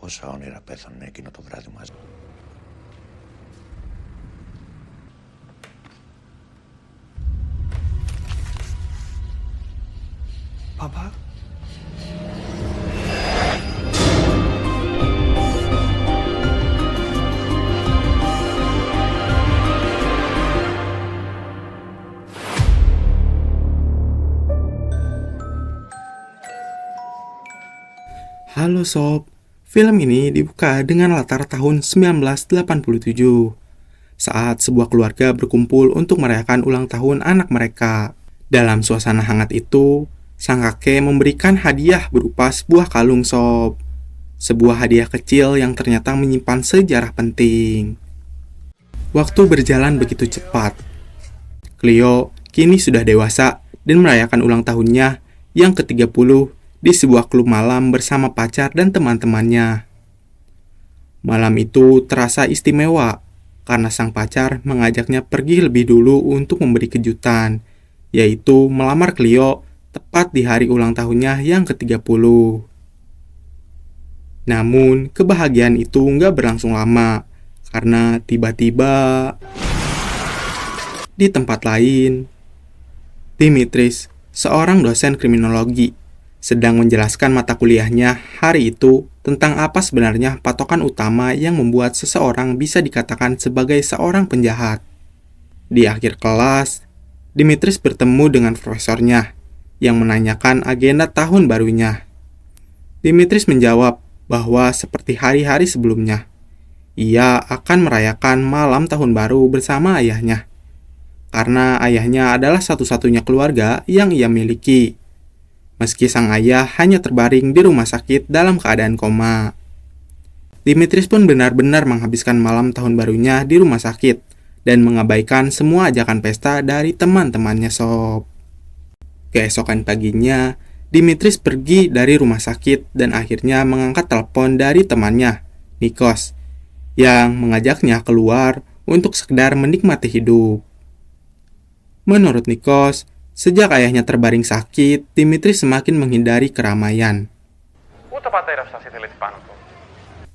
Όσα όνειρα πέθαναν εκείνο το βράδυ μαζί. Papa? Halo Sob, film ini dibuka dengan latar tahun 1987 saat sebuah keluarga berkumpul untuk merayakan ulang tahun anak mereka. Dalam suasana hangat itu, sang kakek memberikan hadiah berupa sebuah kalung Sob. Sebuah hadiah kecil yang ternyata menyimpan sejarah penting. Waktu berjalan begitu cepat. Cleo kini sudah dewasa dan merayakan ulang tahunnya yang ke-30 di sebuah klub malam bersama pacar dan teman-temannya. Malam itu terasa istimewa karena sang pacar mengajaknya pergi lebih dulu untuk memberi kejutan, yaitu melamar Cleo tepat di hari ulang tahunnya yang ke-30. Namun, kebahagiaan itu nggak berlangsung lama, karena tiba-tiba di tempat lain, Dimitris, seorang dosen kriminologi, sedang menjelaskan mata kuliahnya hari itu tentang apa sebenarnya patokan utama yang membuat seseorang bisa dikatakan sebagai seorang penjahat. Di akhir kelas, Dimitris bertemu dengan profesornya yang menanyakan agenda tahun barunya. Dimitris menjawab bahwa seperti hari-hari sebelumnya, ia akan merayakan malam tahun baru bersama ayahnya. Karena ayahnya adalah satu-satunya keluarga yang ia miliki. Meski sang ayah hanya terbaring di rumah sakit dalam keadaan koma. Dimitris pun benar-benar menghabiskan malam tahun barunya di rumah sakit dan mengabaikan semua ajakan pesta dari teman-temannya Sob. Keesokan paginya, Dimitris pergi dari rumah sakit dan akhirnya mengangkat telepon dari temannya, Nikos, yang mengajaknya keluar untuk sekedar menikmati hidup. Menurut Nikos, sejak ayahnya terbaring sakit, Dimitris semakin menghindari keramaian.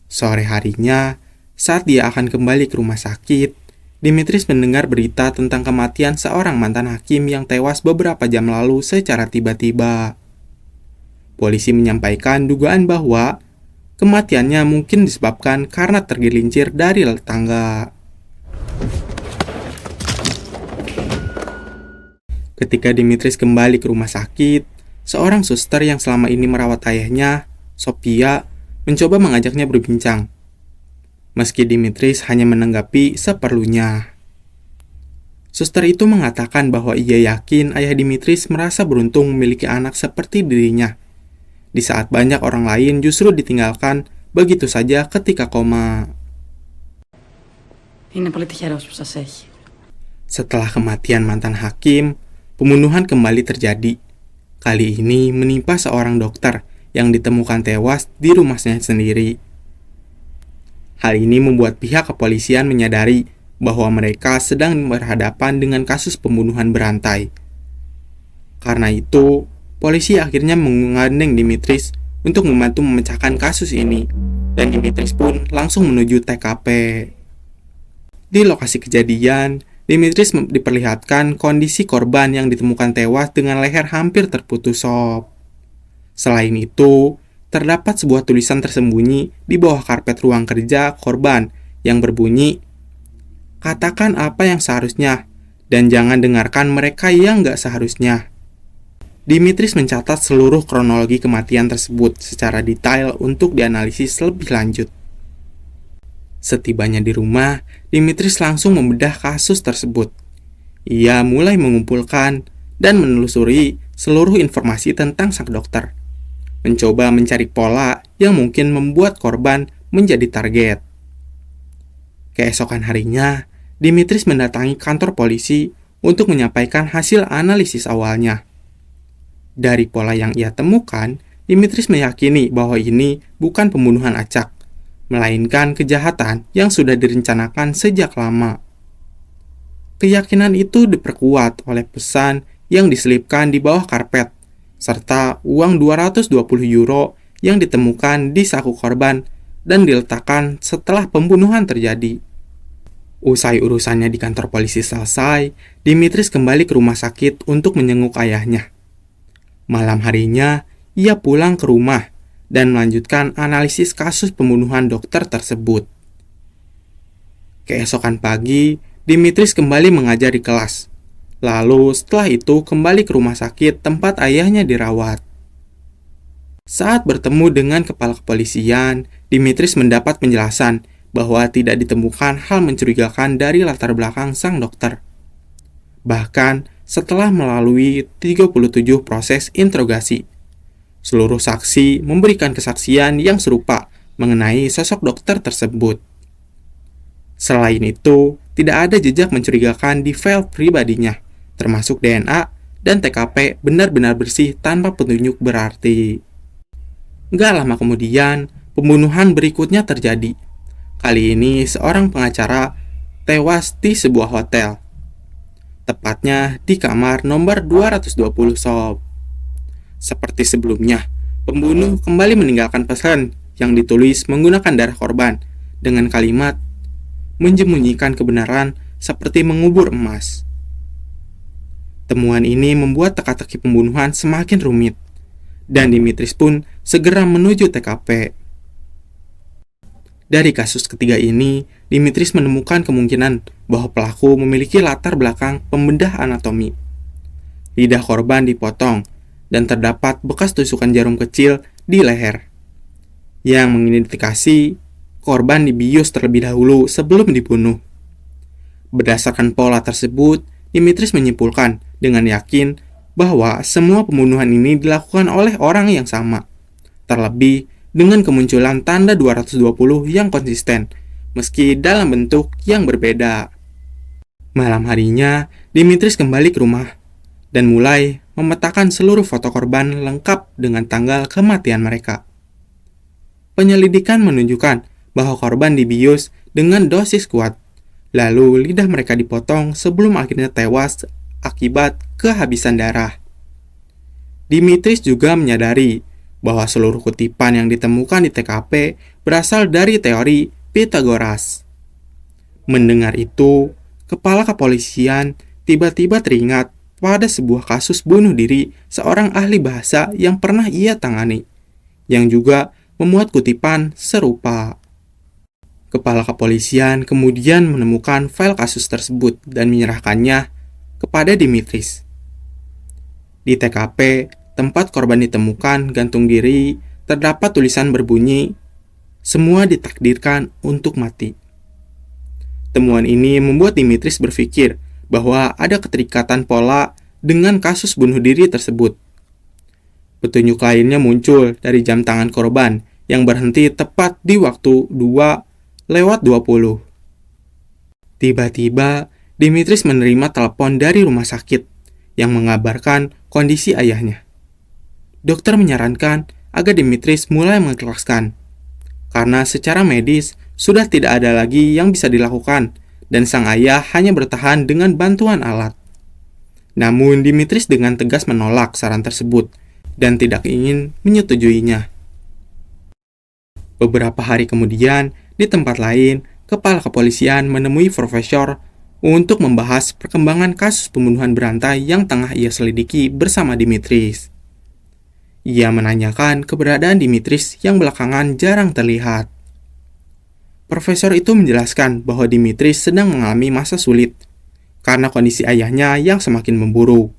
Sore harinya, saat dia akan kembali ke rumah sakit, Dimitris mendengar berita tentang kematian seorang mantan hakim yang tewas beberapa jam lalu secara tiba-tiba. Polisi menyampaikan dugaan bahwa kematiannya mungkin disebabkan karena tergelincir dari tangga. Ketika Dimitris kembali ke rumah sakit, seorang suster yang selama ini merawat ayahnya, Sophia, mencoba mengajaknya berbincang. Meski Dimitris hanya menanggapi seperlunya. Suster itu mengatakan bahwa ia yakin ayah Dimitris merasa beruntung memiliki anak seperti dirinya, di saat banyak orang lain justru ditinggalkan begitu saja ketika koma. Setelah kematian mantan hakim, pembunuhan kembali terjadi. Kali ini menimpa seorang dokter yang ditemukan tewas di rumahnya sendiri. Hal ini membuat pihak kepolisian menyadari bahwa mereka sedang berhadapan dengan kasus pembunuhan berantai. Karena itu, polisi akhirnya menggandeng Dimitris untuk membantu memecahkan kasus ini, dan Dimitris pun langsung menuju TKP. Di lokasi kejadian, Dimitris diperlihatkan kondisi korban yang ditemukan tewas dengan leher hampir terputus Sob. Selain itu, terdapat sebuah tulisan tersembunyi di bawah karpet ruang kerja korban yang berbunyi, "Katakan apa yang seharusnya, dan jangan dengarkan mereka yang gak seharusnya." Dimitris mencatat seluruh kronologi kematian tersebut secara detail untuk dianalisis lebih lanjut. Setibanya di rumah, Dimitris langsung membedah kasus tersebut. Ia mulai mengumpulkan dan menelusuri seluruh informasi tentang sang dokter, mencoba mencari pola yang mungkin membuat korban menjadi target. Keesokan harinya, Dimitris mendatangi kantor polisi untuk menyampaikan hasil analisis awalnya. Dari pola yang ia temukan, Dimitris meyakini bahwa ini bukan pembunuhan acak, melainkan kejahatan yang sudah direncanakan sejak lama. Keyakinan itu diperkuat oleh pesan yang diselipkan di bawah karpet, serta uang 220 euro yang ditemukan di saku korban dan diletakkan setelah pembunuhan terjadi. Usai urusannya di kantor polisi selesai, Dimitris kembali ke rumah sakit untuk menjenguk ayahnya. Malam harinya, ia pulang ke rumah dan melanjutkan analisis kasus pembunuhan dokter tersebut. Keesokan pagi, Dimitris kembali mengajar di kelas. Lalu setelah itu kembali ke rumah sakit tempat ayahnya dirawat. Saat bertemu dengan kepala kepolisian, Dimitris mendapat penjelasan bahwa tidak ditemukan hal mencurigakan dari latar belakang sang dokter. Bahkan setelah melalui 37 proses interogasi, seluruh saksi memberikan kesaksian yang serupa mengenai sosok dokter tersebut. Selain itu, tidak ada jejak mencurigakan di file pribadinya, termasuk DNA dan TKP benar-benar bersih tanpa petunjuk berarti. Gak lama kemudian, pembunuhan berikutnya terjadi. Kali ini seorang pengacara tewas di sebuah hotel, tepatnya di kamar nomor 220 sob. Seperti sebelumnya, pembunuh kembali meninggalkan pesan yang ditulis menggunakan darah korban dengan kalimat menjemunyikan kebenaran seperti mengubur emas. Temuan ini membuat teka-teki pembunuhan semakin rumit, dan Dimitris pun segera menuju TKP. Dari kasus ketiga ini, Dimitris menemukan kemungkinan bahwa pelaku memiliki latar belakang pembedah anatomi. Lidah korban dipotong, dan terdapat bekas tusukan jarum kecil di leher, yang mengindikasi korban dibius terlebih dahulu sebelum dibunuh. Berdasarkan pola tersebut, Dimitris menyimpulkan dengan yakin bahwa semua pembunuhan ini dilakukan oleh orang yang sama, terlebih dengan kemunculan tanda 220 yang konsisten, meski dalam bentuk yang berbeda. Malam harinya, Dimitris kembali ke rumah dan mulai memetakan seluruh foto korban lengkap dengan tanggal kematian mereka. Penyelidikan menunjukkan bahwa korban dibius dengan dosis kuat, lalu lidah mereka dipotong sebelum akhirnya tewas akibat kehabisan darah. Dimitris juga menyadari bahwa seluruh kutipan yang ditemukan di TKP berasal dari teori Pythagoras. Mendengar itu, kepala kepolisian tiba-tiba teringat pada sebuah kasus bunuh diri seorang ahli bahasa yang pernah ia tangani, yang juga memuat kutipan serupa. Kepala kepolisian kemudian menemukan file kasus tersebut dan menyerahkannya kepada Dimitris. Di TKP, tempat korban ditemukan gantung diri, terdapat tulisan berbunyi, "Semua ditakdirkan untuk mati." Temuan ini membuat Dimitris berpikir bahwa ada keterikatan pola dengan kasus bunuh diri tersebut. Petunjuk lainnya muncul dari jam tangan korban yang berhenti tepat di waktu 2:20. Tiba-tiba, Dimitris menerima telepon dari rumah sakit yang mengabarkan kondisi ayahnya. Dokter menyarankan agar Dimitris mulai mengikhlaskan, karena secara medis sudah tidak ada lagi yang bisa dilakukan dan sang ayah hanya bertahan dengan bantuan alat. Namun Dimitris dengan tegas menolak saran tersebut dan tidak ingin menyetujuinya. Beberapa hari kemudian, di tempat lain, kepala kepolisian menemui profesor untuk membahas perkembangan kasus pembunuhan berantai yang tengah ia selidiki bersama Dimitris. Ia menanyakan keberadaan Dimitris yang belakangan jarang terlihat. Profesor itu menjelaskan bahwa Dimitris sedang mengalami masa sulit karena kondisi ayahnya yang semakin memburuk.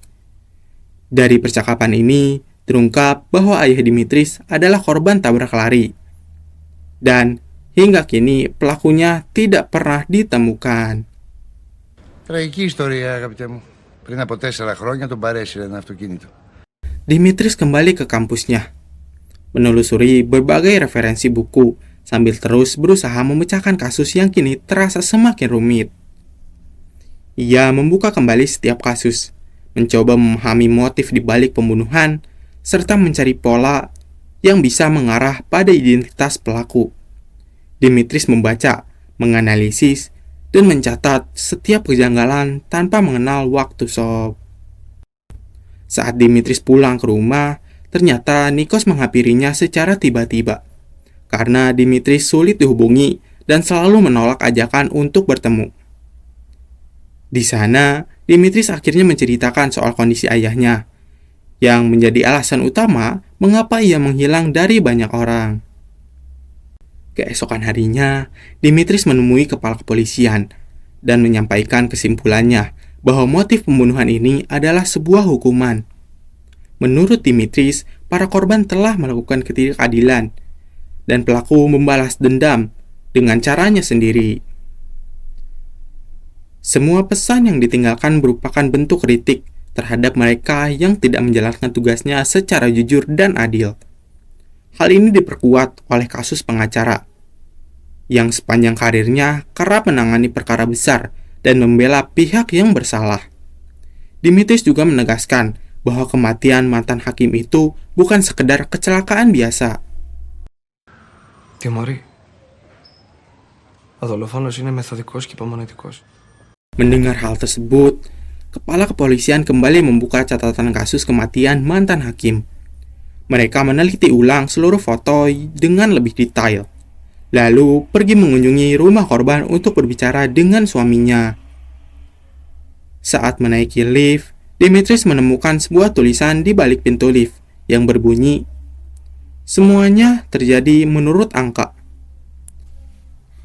Dari percakapan ini, terungkap bahwa ayah Dimitris adalah korban tabrak lari. Dan hingga kini pelakunya tidak pernah ditemukan. Τραγική ιστορία, αγαπητέ μου. Πριν από 4 χρόνια τον παρέσυρε ένα αυτοκίνητο. Dimitris kembali ke kampusnya, menelusuri berbagai referensi buku, sambil terus berusaha memecahkan kasus yang kini terasa semakin rumit. Ia membuka kembali setiap kasus, mencoba memahami motif di balik pembunuhan, serta mencari pola yang bisa mengarah pada identitas pelaku. Dimitris membaca, menganalisis, dan mencatat setiap kejanggalan tanpa mengenal waktu sob. Saat Dimitris pulang ke rumah, ternyata Nikos menghampirinya secara tiba-tiba. karena Dimitris sulit dihubungi dan selalu menolak ajakan untuk bertemu. Di sana, Dimitris akhirnya menceritakan soal kondisi ayahnya, yang menjadi alasan utama mengapa ia menghilang dari banyak orang. Keesokan harinya, Dimitris menemui kepala kepolisian dan menyampaikan kesimpulannya bahwa motif pembunuhan ini adalah sebuah hukuman. Menurut Dimitris, para korban telah melakukan ketidakadilan dan pelaku membalas dendam dengan caranya sendiri. Semua pesan yang ditinggalkan merupakan bentuk kritik terhadap mereka yang tidak menjalankan tugasnya secara jujur dan adil. Hal ini diperkuat oleh kasus pengacara yang sepanjang karirnya kerap menangani perkara besar dan membela pihak yang bersalah. Dimitris juga menegaskan bahwa kematian mantan hakim itu bukan sekedar kecelakaan biasa. Τι μωρή. Ο δολοφόνος είναι μεθοδικός και υπομονετικός. Mendengar hal tersebut, kepala kepolisian kembali membuka catatan kasus kematian mantan hakim. Mereka meneliti ulang seluruh foto dengan lebih detail, lalu pergi mengunjungi rumah korban untuk berbicara dengan suaminya. Saat menaiki lift, Dimitris menemukan sebuah tulisan di balik pintu lift yang berbunyi, "Semuanya terjadi menurut angka."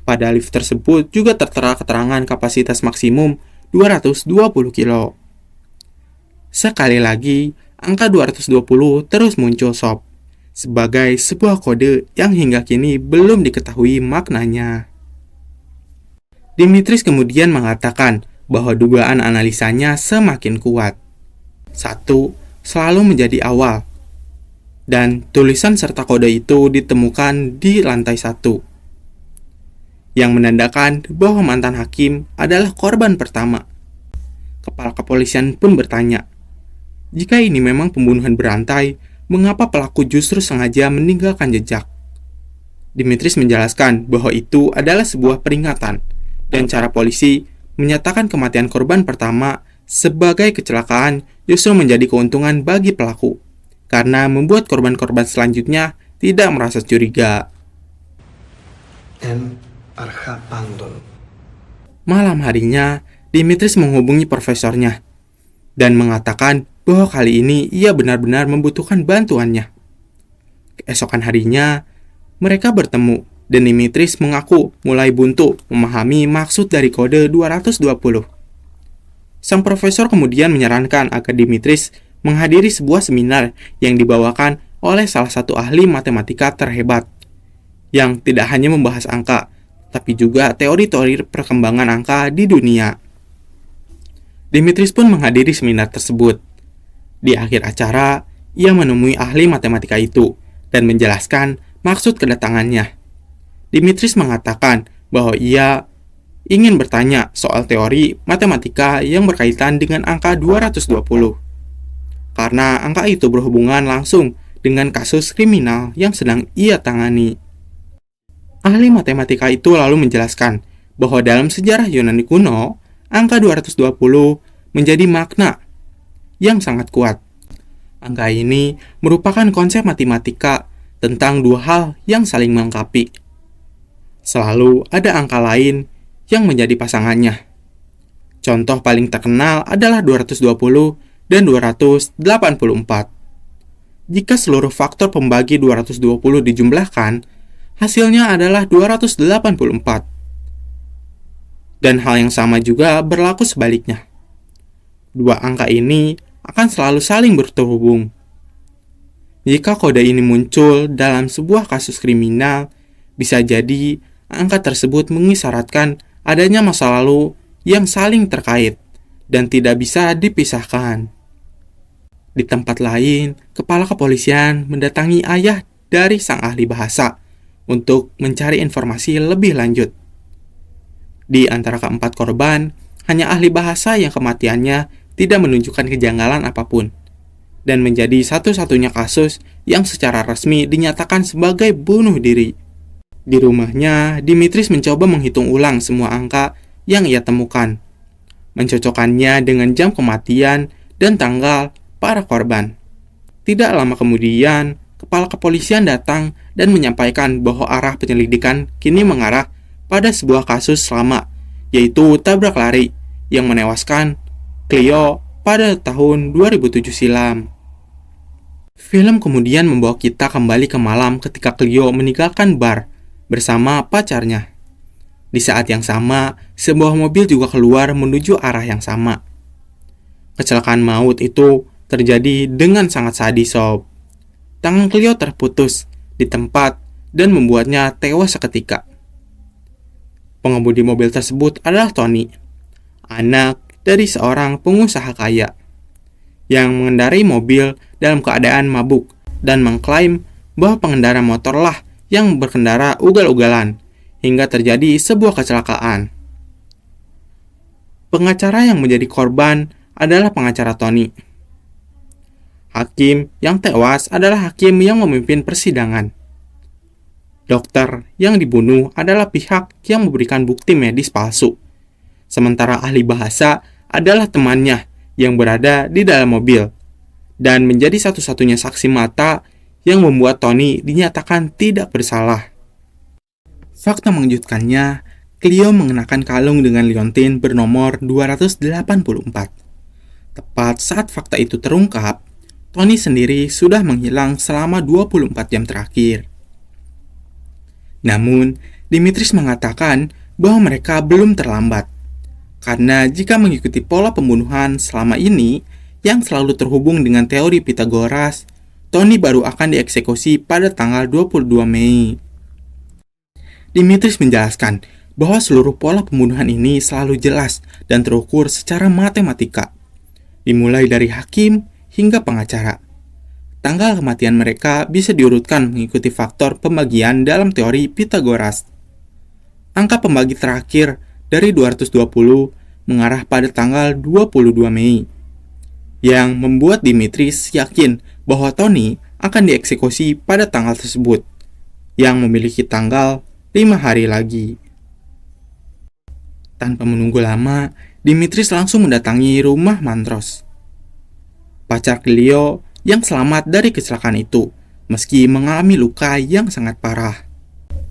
Pada lift tersebut juga tertera keterangan kapasitas maksimum 220 kilo. Sekali lagi, angka 220 terus muncul sob, sebagai sebuah kode yang hingga kini belum diketahui maknanya. Dimitris kemudian mengatakan bahwa dugaan analisanya semakin kuat. 1 selalu menjadi awal, dan tulisan serta kode itu ditemukan di lantai 1, yang menandakan bahwa mantan hakim adalah korban pertama. Kepala kepolisian pun bertanya, jika ini memang pembunuhan berantai, mengapa pelaku justru sengaja meninggalkan jejak? Dimitris menjelaskan bahwa itu adalah sebuah peringatan, dan cara polisi menyatakan kematian korban pertama sebagai kecelakaan justru menjadi keuntungan bagi pelaku, karena membuat korban-korban selanjutnya tidak merasa curiga. Αρχά πάντων. Malam harinya, Dimitris menghubungi profesornya dan mengatakan bahwa kali ini ia benar-benar membutuhkan bantuannya. Keesokan harinya, mereka bertemu dan Dimitris mengaku mulai buntu memahami maksud dari kode 220. Sang profesor kemudian menyarankan agar Dimitris menghadiri sebuah seminar yang dibawakan oleh salah satu ahli matematika terhebat, yang tidak hanya membahas angka, tapi juga teori-teori perkembangan angka di dunia. Dimitris pun menghadiri seminar tersebut. Di akhir acara, ia menemui ahli matematika itu dan menjelaskan maksud kedatangannya. Dimitris mengatakan bahwa ia ingin bertanya soal teori matematika yang berkaitan dengan angka 220, karena angka itu berhubungan langsung dengan kasus kriminal yang sedang ia tangani. Ahli matematika itu lalu menjelaskan bahwa dalam sejarah Yunani kuno, angka 220 menjadi makna yang sangat kuat. Angka ini merupakan konsep matematika tentang dua hal yang saling melengkapi. Selalu ada angka lain yang menjadi pasangannya. Contoh paling terkenal adalah 220 dan 284. Jika seluruh faktor pembagi 220 dijumlahkan, hasilnya adalah 284. Dan hal yang sama juga berlaku sebaliknya. Dua angka ini akan selalu saling berterhubung. Jika kode ini muncul dalam sebuah kasus kriminal, bisa jadi angka tersebut mengisyaratkan adanya masa lalu yang saling terkait dan tidak bisa dipisahkan. Di tempat lain, kepala kepolisian mendatangi ayah dari sang ahli bahasa untuk mencari informasi lebih lanjut. Di antara keempat korban, hanya ahli bahasa yang kematiannya tidak menunjukkan kejanggalan apapun, dan menjadi satu-satunya kasus yang secara resmi dinyatakan sebagai bunuh diri. Di rumahnya, Dimitris mencoba menghitung ulang semua angka yang ia temukan, mencocokkannya dengan jam kematian dan tanggal para korban. Tidak lama kemudian, kepala kepolisian datang dan menyampaikan bahwa arah penyelidikan kini mengarah pada sebuah kasus lama, yaitu tabrak lari yang menewaskan Cleo pada tahun 2007 silam. Film kemudian membawa kita kembali ke malam ketika Cleo meninggalkan bar bersama pacarnya. Di saat yang sama, sebuah mobil juga keluar menuju arah yang sama. Kecelakaan maut itu terjadi dengan sangat sadis, sob. Tangan Cleo terputus di tempat dan membuatnya tewas seketika. Pengemudi mobil tersebut adalah Tony, anak dari seorang pengusaha kaya yang mengendarai mobil dalam keadaan mabuk dan mengklaim bahwa pengendara motorlah yang berkendara ugal-ugalan hingga terjadi sebuah kecelakaan. Pengacara yang menjadi korban adalah pengacara Tony. Hakim yang tewas adalah hakim yang memimpin persidangan. Dokter yang dibunuh adalah pihak yang memberikan bukti medis palsu. Sementara ahli bahasa adalah temannya yang berada di dalam mobil dan menjadi satu-satunya saksi mata yang membuat Tony dinyatakan tidak bersalah. Fakta mengejutkannya, Cleo mengenakan kalung dengan liontin bernomor 284. Tepat saat fakta itu terungkap, Tony sendiri sudah menghilang selama 24 jam terakhir. Namun, Dimitris mengatakan bahwa mereka belum terlambat. Karena jika mengikuti pola pembunuhan selama ini yang selalu terhubung dengan teori Pythagoras, Tony baru akan dieksekusi pada tanggal 22 Mei. Dimitris menjelaskan bahwa seluruh pola pembunuhan ini selalu jelas dan terukur secara matematika, dimulai dari hakim hingga pengacara. Tanggal kematian mereka bisa diurutkan mengikuti faktor pembagian dalam teori Pythagoras. Angka pembagi terakhir dari 220 mengarah pada tanggal 22 Mei, yang membuat Dimitris yakin bahwa Tony akan dieksekusi pada tanggal tersebut, yang memiliki tanggal 5 hari lagi. Tanpa menunggu lama, Dimitris langsung mendatangi rumah Mantros, pacar Cleo yang selamat dari kecelakaan itu, meski mengalami luka yang sangat parah.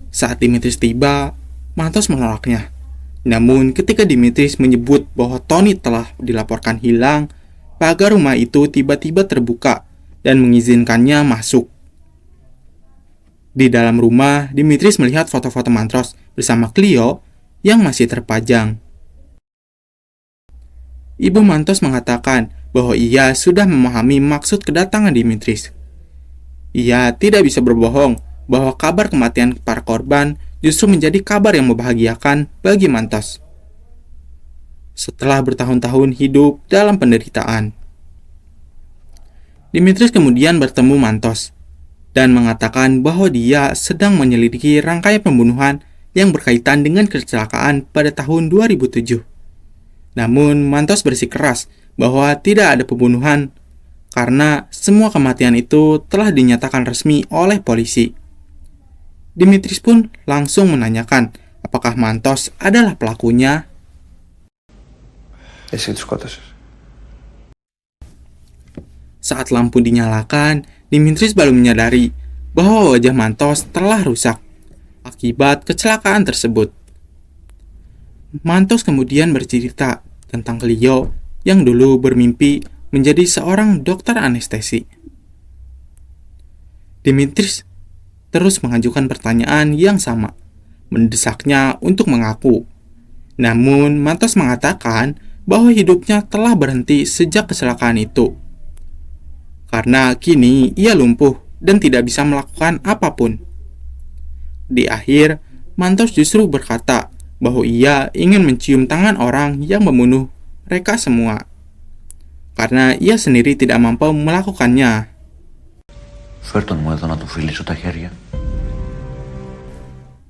Saat Dimitris tiba, Mantros menolaknya. Namun ketika Dimitris menyebut bahwa Tony telah dilaporkan hilang, pagar rumah itu tiba-tiba terbuka dan mengizinkannya masuk. Di dalam rumah, Dimitris melihat foto-foto Mantros bersama Cleo yang masih terpajang. Ibu Mantros mengatakan bahwa ia sudah memahami maksud kedatangan Dimitris. Ia tidak bisa berbohong bahwa kabar kematian para korban justru menjadi kabar yang membahagiakan bagi Mantros. Setelah bertahun-tahun hidup dalam penderitaan, Dimitris kemudian bertemu Mantros dan mengatakan bahwa dia sedang menyelidiki rangkaian pembunuhan yang berkaitan dengan kecelakaan pada tahun 2007. Namun Mantros bersikeras bahwa tidak ada pembunuhan karena semua kematian itu telah dinyatakan resmi oleh polisi. Dimitris pun langsung menanyakan apakah Mantros adalah pelakunya. Saat lampu dinyalakan, Dimitris baru menyadari bahwa wajah Mantros telah rusak akibat kecelakaan tersebut. Mantros kemudian bercerita tentang Cleo yang dulu bermimpi menjadi seorang dokter anestesi. Dimitris terus mengajukan pertanyaan yang sama, mendesaknya untuk mengaku. Namun, Mantros mengatakan bahwa hidupnya telah berhenti sejak kecelakaan itu. Karena kini ia lumpuh dan tidak bisa melakukan apapun. Di akhir, Mantros justru berkata bahwa ia ingin mencium tangan orang yang membunuh mereka semua, karena ia sendiri tidak mampu melakukannya. Φέρτον μου εδώ να του φιλήσω τα χέρια.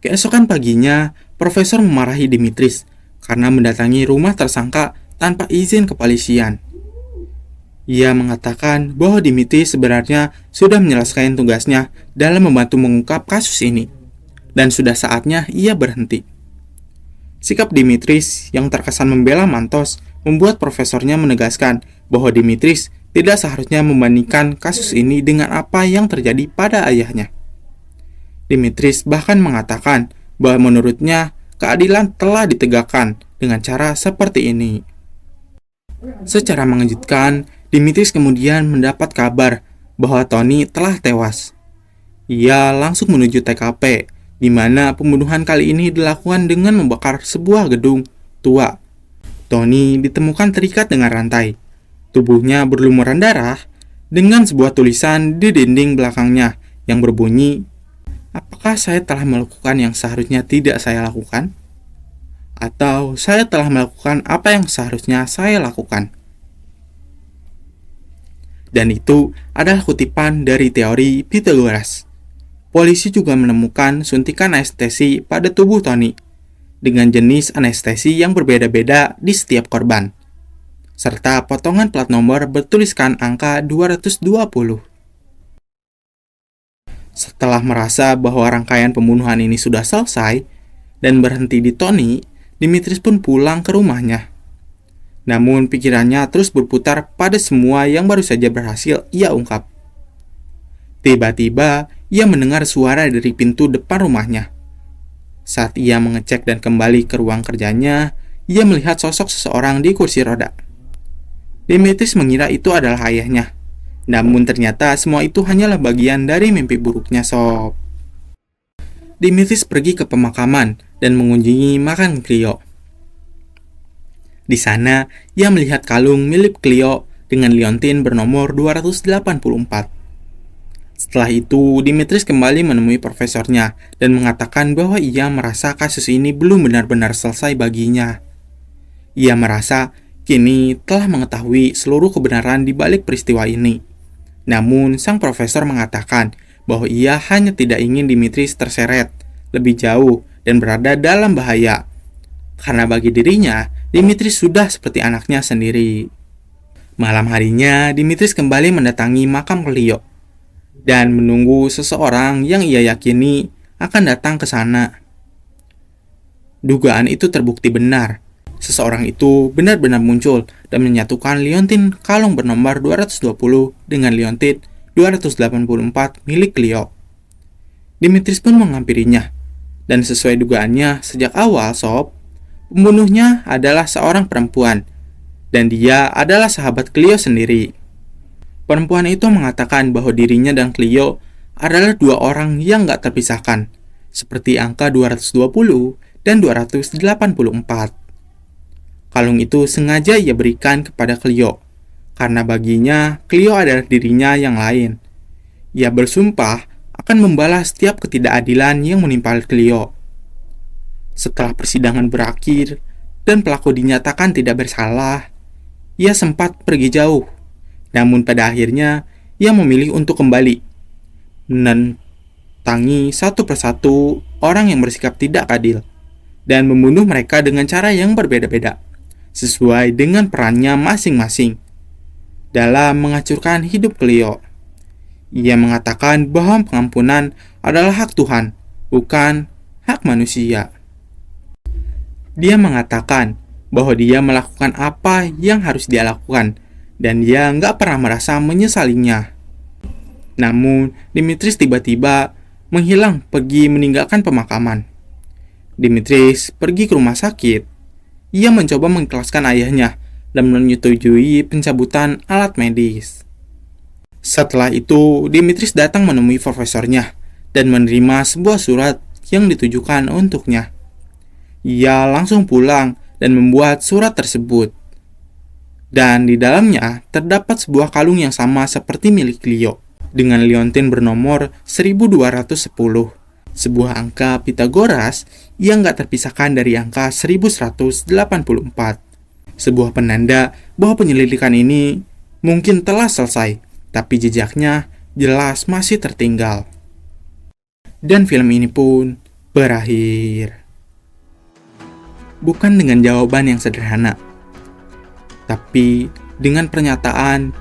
Keesokan paginya, profesor memarahi Dimitris karena mendatangi rumah tersangka tanpa izin kepolisian. Ia mengatakan bahwa Dimitris sebenarnya sudah menyelesaikan tugasnya dalam membantu mengungkap kasus ini, dan sudah saatnya ia berhenti. Sikap Dimitris yang terkesan membela Mantros membuat profesornya menegaskan bahwa Dimitris tidak seharusnya membandingkan kasus ini dengan apa yang terjadi pada ayahnya. Dimitris bahkan mengatakan bahwa menurutnya keadilan telah ditegakkan dengan cara seperti ini. Secara mengejutkan, Dimitris kemudian mendapat kabar bahwa Tony telah tewas. Ia langsung menuju TKP, di mana pembunuhan kali ini dilakukan dengan membakar sebuah gedung tua. Tony ditemukan terikat dengan rantai. Tubuhnya berlumuran darah dengan sebuah tulisan di dinding belakangnya yang berbunyi, "Apakah saya telah melakukan yang seharusnya tidak saya lakukan? Atau saya telah melakukan apa yang seharusnya saya lakukan?" Dan itu adalah kutipan dari teori Pythagoras. Polisi juga menemukan suntikan anestesi pada tubuh Tony, dengan jenis anestesi yang berbeda-beda di setiap korban, serta potongan plat nomor bertuliskan angka 220. Setelah merasa bahwa rangkaian pembunuhan ini sudah selesai dan berhenti di Tony, Dimitris pun pulang ke rumahnya. Namun pikirannya terus berputar pada semua yang baru saja berhasil ia ungkap. Tiba-tiba, ia mendengar suara dari pintu depan rumahnya. Saat ia mengecek dan kembali ke ruang kerjanya, ia melihat sosok seseorang di kursi roda. Dimitris mengira itu adalah ayahnya. Namun ternyata semua itu hanyalah bagian dari mimpi buruknya sob. Dimitris pergi ke pemakaman dan mengunjungi makam Cleo. Di sana, ia melihat kalung milik Cleo dengan liontin bernomor 284. Setelah itu, Dimitris kembali menemui profesornya dan mengatakan bahwa ia merasa kasus ini belum benar-benar selesai baginya. Ia merasa kini telah mengetahui seluruh kebenaran di balik peristiwa ini. Namun, sang profesor mengatakan bahwa ia hanya tidak ingin Dimitris terseret lebih jauh dan berada dalam bahaya. Karena bagi dirinya, Dimitris sudah seperti anaknya sendiri. Malam harinya, Dimitris kembali mendatangi makam Cleo dan menunggu seseorang yang ia yakini akan datang ke sana. Dugaan itu terbukti benar. Seseorang itu benar-benar muncul dan menyatukan liontin kalung bernomor 220 dengan liontin 284 milik Cleo. Dimitris pun menghampirinya, dan sesuai dugaannya sejak awal sob, pembunuhnya adalah seorang perempuan, dan dia adalah sahabat Cleo sendiri. Perempuan itu mengatakan bahwa dirinya dan Cleo adalah dua orang yang gak terpisahkan, seperti angka 220 dan 284. Kalung itu sengaja ia berikan kepada Cleo, karena baginya Cleo adalah dirinya yang lain. Ia bersumpah akan membalas setiap ketidakadilan yang menimpa Cleo. Setelah persidangan berakhir dan pelaku dinyatakan tidak bersalah, ia sempat pergi jauh. Namun pada akhirnya, ia memilih untuk kembali menentangi satu persatu orang yang bersikap tidak adil dan membunuh mereka dengan cara yang berbeda-beda, sesuai dengan perannya masing-masing dalam menghancurkan hidup Cleo. Ia mengatakan bahwa pengampunan adalah hak Tuhan, bukan hak manusia. Dia mengatakan bahwa dia melakukan apa yang harus dia lakukan, dan dia nggak pernah merasa menyesalinya. Namun, Dimitris tiba-tiba menghilang pergi meninggalkan pemakaman. Dimitris pergi ke rumah sakit. Ia mencoba mengikhlaskan ayahnya dan menyetujui pencabutan alat medis. Setelah itu, Dimitris datang menemui profesornya dan menerima sebuah surat yang ditujukan untuknya. Ia langsung pulang dan membuat surat tersebut. Dan di dalamnya terdapat sebuah kalung yang sama seperti milik Cleo, dengan liontin bernomor 1210, sebuah angka Pythagoras yang gak terpisahkan dari angka 1184. Sebuah penanda bahwa penyelidikan ini mungkin telah selesai, tapi jejaknya jelas masih tertinggal. Dan film ini pun berakhir. Bukan dengan jawaban yang sederhana, tapi dengan pernyataan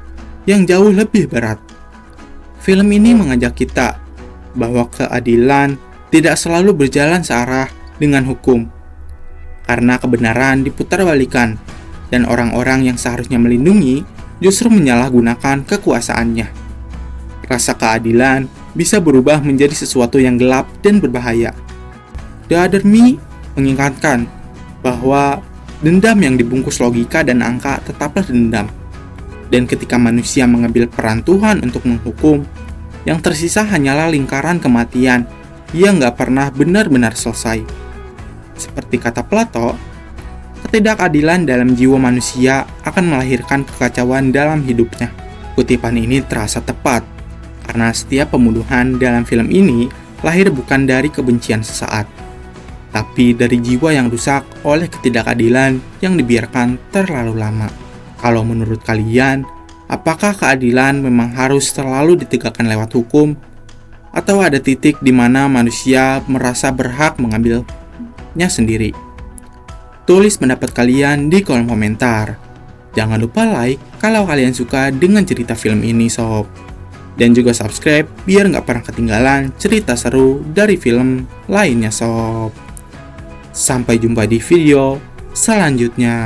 yang jauh lebih berat. Film ini mengajak kita bahwa keadilan tidak selalu berjalan searah dengan hukum, karena kebenaran diputarbalikan dan orang-orang yang seharusnya melindungi justru menyalahgunakan kekuasaannya. Rasa keadilan bisa berubah menjadi sesuatu yang gelap dan berbahaya. The Other Me mengingatkan bahwa dendam yang dibungkus logika dan angka tetaplah dendam. Dan ketika manusia mengambil peran Tuhan untuk menghukum, yang tersisa hanyalah lingkaran kematian yang gak pernah benar-benar selesai. Seperti kata Plato, ketidakadilan dalam jiwa manusia akan melahirkan kekacauan dalam hidupnya. Kutipan ini terasa tepat, karena setiap pembunuhan dalam film ini lahir bukan dari kebencian sesaat, tapi dari jiwa yang rusak oleh ketidakadilan yang dibiarkan terlalu lama. Kalau menurut kalian, apakah keadilan memang harus selalu ditegakkan lewat hukum? Atau ada titik di mana manusia merasa berhak mengambilnya sendiri? Tulis pendapat kalian di kolom komentar. Jangan lupa like kalau kalian suka dengan cerita film ini sob. Dan juga subscribe biar nggak pernah ketinggalan cerita seru dari film lainnya sob. Sampai jumpa di video selanjutnya.